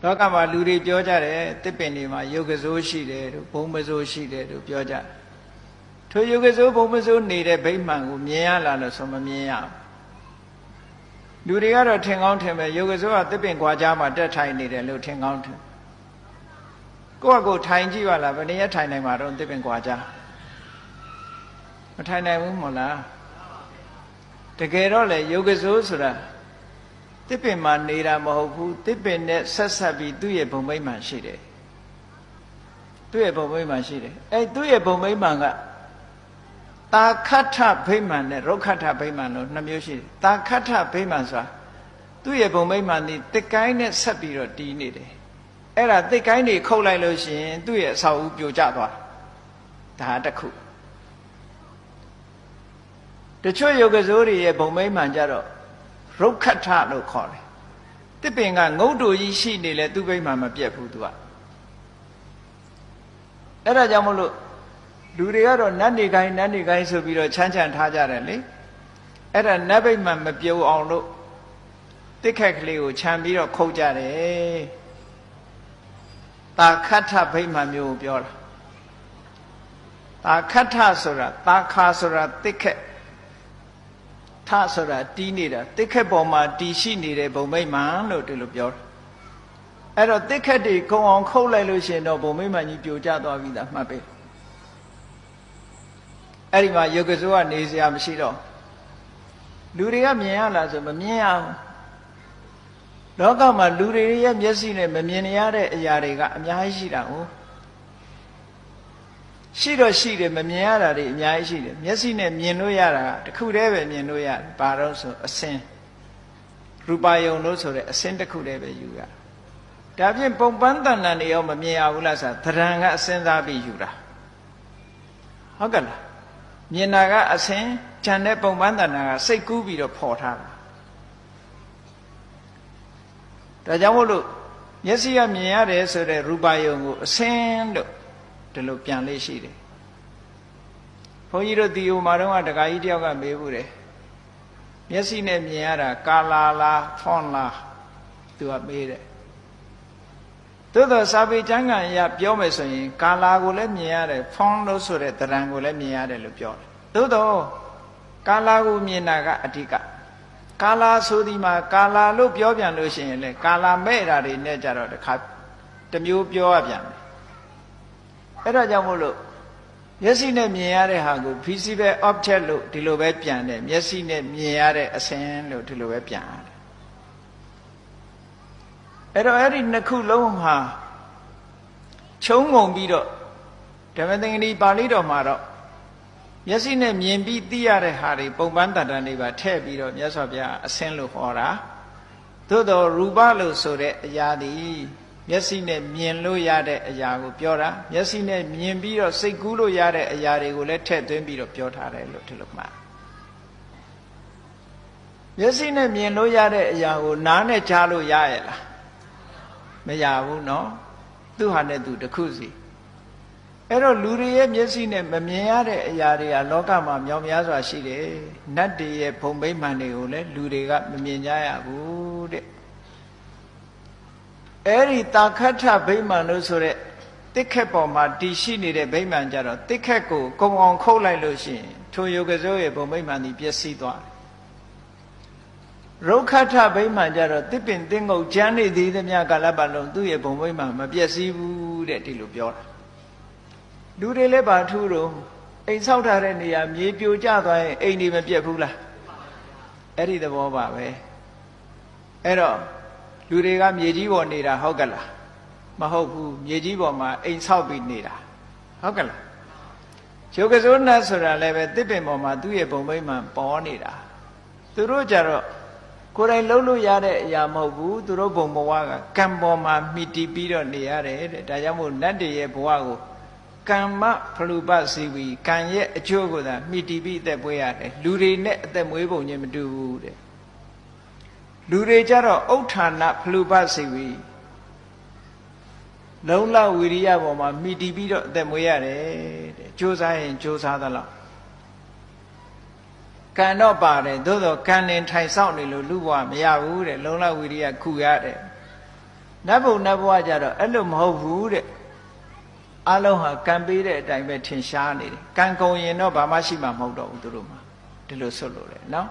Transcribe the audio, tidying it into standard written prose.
လောကမှာလူတွေပြောကြတယ်တစ်ပင်တွေမှာယုတ်ကစိုးရှိတယ်တို့ဘုံမစိုးရှိတယ်တို့ပြောကြထိုယုတ်ကစိုးဘုံမစိုးနေတဲ့ဗိမာန်ကိုမြင်ရလားလို့ဆိုမမြင်ရဘူးလူတွေကတော့ထင်ကောင်းထင်ပဲယုတ်ကစိုးကတစ်ပင်ခွာကြားမှာတက်ထိုင်နေတယ်လို့ထင်ကောင်းထင်ကိုယ့်အကိုထိုင်ကြည့်ပါလားဘယ်နည်းထိုင်နိုင်မှာတော့တစ်ပင်ခွာကြားမထိုင်နိုင်ဘူးမဟုတ်လားတကယ်တော့လေယုတ်ကစိုးဆိုတာတစ်ပင်မှာနေတာမဟုတ်ဘူးတစ်ပင်နဲ့ဆက်ဆက်ပြီးသူ့ရဲ့ဘုံမိမ့်မှန်ရှိတယ်သူ့ရဲ့ဘုံမိမ့်မှန်ရှိတယ်အဲသူ့ရဲ့ဘုံမိမ့်မှန်ကတာခဋ္ဌဗိမာန်နဲ့ရုက္ခဋ္ဌဗိမာန်လို့နှစ်မျိုးရှိတယ်တာခဋ္ဌဗိမာန်ဆိုတာသူ့ရဲ့ဘုံမိမ့်မှန်ဒီတစ်ကိုင်းနဲ့ဆက်ပြီးတော့တည်နေတယ်အဲ့ဒါတစ်ကိုင်းတွေခုတ်လိုက်လို့ရှိရင်သူ့ရဲ့အဆောက်အဦပြိုကျသွားဒါတစ်ခုတချို့ယုတ်ကစိုးတွေရဲ့ဘုံမိမ့်မှန်ကြတော့ရုက္ခဋ္ဌလို့ခေါ်တယ်တစ်ပင်ကငုတ်တူကြီးရှိနေလဲသူ့ဗိမာန်မပြတ်ဘူးသူကအဲ့ဒါကြောင့်မလို့လူတွေကတော့နတ်နေကိုင်းဆိုပြီးတော့ချမ်းထားကြတယ်လေအဲ့ဒါနတ်ဗိမာန်မပြုတ်အောင်လို့တစ်ခက်ကလေးကိုခြံပြီးတော့ခုတ်ကြတယ်တာခဋ္ဌဗိမာန်မျိုးကိုပြောတာတာခဋ္ဌဆိုတာတာခါဆိုတာတစ်ခက်ထဆိုတာတီးနေတာတစ်ခက်ပေါ်မှာတီရှိနေတဲ့ဘုံမိမ့်မှန်လို့ဒီလိုပြောတာအဲ့တော့တစ်ခက်တွေခုံအောင်ခုတ်လိုက်လို့ရှိရင်တော့ဘုံမိမ့်မှန်ကြီးပြိုကျသွားပြီသားမှတ်ပဲအဲ့ဒီမှာယုတ်ကစိုးကနေစရာမရှိတော့လူတွေကမြင်ရလားဆိုမမြင်ရဘူးလောကမှာလူတွေရဲ့မျက်စိနဲ့မမြင်ရတဲ့အရာတွေကအများကြီးရှိတာဟုတ်ရှိတော့ရှိတယ်မမြင်ရတာတွေအများကြီးရှိတယ်မျက်စိနဲ့မြင်လို့ရတာတခုတည်းပဲမြင်လို့ရတယ်ဘာလို့ဆိုအစင်းရူပယုံလို့ဆိုတဲ့အစင်းတစ်ခုတည်းပဲယူရဒါဖြင့်ပုံပန်းတဏ္ဍာနေရောမမြင်ရဘူးလားဆိုသဏ္ဍာန်ကအစင်းစားပြီးယူတာဟုတ်ကဲ့လားမြင်တာကအစင်းခြံတဲ့ပုံပန်းတဏ္ဍာကစိတ်ကူးပြီးတော့ဖော်ထားတာဒါကြောင့်မို့လို့မျက်စိကမြင်ရတယ်ဆိုတဲ့ရူပယုံကိုအစင်းလို့ဒီလိုပြန်လေးရှိတယ်ဘုန်းကြီးတို့ဒီဟိုမှာတော့တခါကြီးတယောက်ကမေးဘူးတယ်မျက်စိနဲ့မြင်ရတာကာလာလားဖွန်လားသူကမေးတယ်သို့သောစာပေကျမ်းဂန်အရပြောမယ်ဆိုရင်ကာလာကိုလည်းမြင်ရတယ်ဖွန်လို့ဆိုတဲ့သဏ္ဍာန်ကိုလည်းမြင်ရတယ်လို့ပြောတယ်သို့သောကာလာကိုမြင်တာကအဓိကကာလာဆိုဒီမှာကာလာလို့ပြောပြန်လို့ရှိရင်လေကာလာမဲ့တာတွေနဲ့ကြတော့တခါတစ်မျိုးပြောရပြန်တယ်အဲ့ဒါကြောင့်မို့လို့မျက်စိနဲ့မြင်ရတဲ့ဟာကို visible object လို့ဒီလိုပဲပြန်တယ်မျက်စိနဲ့မြင်ရတဲ့အစင်းလို့ဒီလိုပဲပြန်ရတယ်အဲ့တော့အဲ့ဒီနှစ်ခုလုံးဟာခြုံငုံပြီးတော့ဓမ္မသင်္ကနီပါဠိတော်မှာတော့မျက်စိနဲ့မြင်ပြီးသိရတဲ့ဟာတွေပုံပန်းတဏ္ဍာတွေပါထည့်ပြီးတော့မြတ်စွာဘုရားအစင်းလို့ဟောတာသို့တော်ရူပလို့ဆိုတဲ့အရာဒီမျက်စိနဲ့မြင်လို့ရတဲ့အရာကိုပြောတာမျက်စိနဲ့မြင်ပြီးတော့စိတ်ကူးလို့ရတဲ့အရာတွေကိုလည်းထည့်သွင်းပြီးတော့ပြောထားတယ်လို့ဒီလိုမှတ်မျက်စိနဲ့မြင်လို့ရတဲ့အရာကိုနားနဲ့ကြားလို့ရရဲ့လားမရဘူးเนาะသူ့ဟာနဲ့သူတစ်ခုစီအဲ့တော့လူတွေရဲ့မျက်စိနဲ့မမြင်ရတဲ့အရာတွေကလောကမှာမြောင်များစွာရှိတယ်နတ်တွေရဲ့ဘုံဗိမာန်တွေကိုလည်းလူတွေကမမြင်ကြရဘူးတဲ့အဲ့ဒီတာခဋ္ဌဗိမာန်လို့ဆိုတဲ့တစ်ခက်ပေါ်မှာတည်ရှိနေတဲ့ဗိမာန်ကြတော့တစ်ခက်ကိုကုံအောင်ခုတ်လိုက်လို့ရှိရင်ထိုယုတ်ကစိုးရဲ့ဘုံဗိမာန်ဒီပျက်စီးသွားတယ်ရုက္ခဋ္ဌဗိမာန်ကြတော့တစ်ပင်တင်းငုတ်ကျမ်းနေသေးသမျှကာလပတ်လုံးသူ့ရဲ့ဘုံဗိမာန်မပျက်စီးဘူးတဲ့ဒီလိုပြောတာလူတွေလည်းဘာထူးတော့အိမ်ဆောက်ထားတဲ့နေရာမြေပြိုကျသွားရင်အိမ်တွေမပြတ်ဘူးလားအဲ့ဒီသဘောပါပဲအဲ့တော့လူတွေကမြေကြီးပေါ်နေတာဟုတ်ကလားမဟုတ်ဘူးမြေကြီးပေါ်မှာအိမ်ဆောက်ပြီးနေတာဟုတ်ကလားယုတ်ကစိုးနတ်ဆိုတာလည်းပဲတစ်ပင်ပေါ်မှာသူ့ရဲ့ဘုံဗိမာန်ပေါ်နေတာသူတို့ကြတော့ကိုယ်တိုင်လှုပ်လို့ရတဲ့အရာမဟုတ်ဘူးသူတို့ဘုံဘဝကကံပေါ်မှာမိတီးပြီးတော့နေရတယ်တဲ့ဒါကြောင့်မို့နတ်တွေရဲ့ဘဝကိုကမ္မဖလူပစီဝီကံရဲ့အကျိုးကိုသာမိတီးပြီးအသက်မွေးရတယ်လူတွေနဲ့အသက်မွေးပုံချင်းမတူဘူးတဲ့လူတွေကြတော့ဥဋ္ဌာဏဖလူပစီဝီလုံလဝိရိယပေါ်မှာမိတီးပြီးတော့အသက်မွေးရတယ်တဲ့ကြိုးစားရင်ကြိုးစားသလားကံတော့ပါတယ်သို့တော့ကံနဲ့ထိုင်ဆောင်နေလို့လူဘဝမရဘူးတဲ့လုံလဝိရိယခုရတယ် နတ်ဘုံနတ်ဘဝကြတော့အဲ့လိုမဟုတ်ဘူးတဲ့အလုံးဟာကံပေးတဲ့အတိုင်းပဲထင်ရှားနေတယ်ကံကုန်ရင်တော့ဘာမှရှိမှမဟုတ်တော့ဘူးသူတို့မှာဒီလိုဆွတ်လို့လေနော်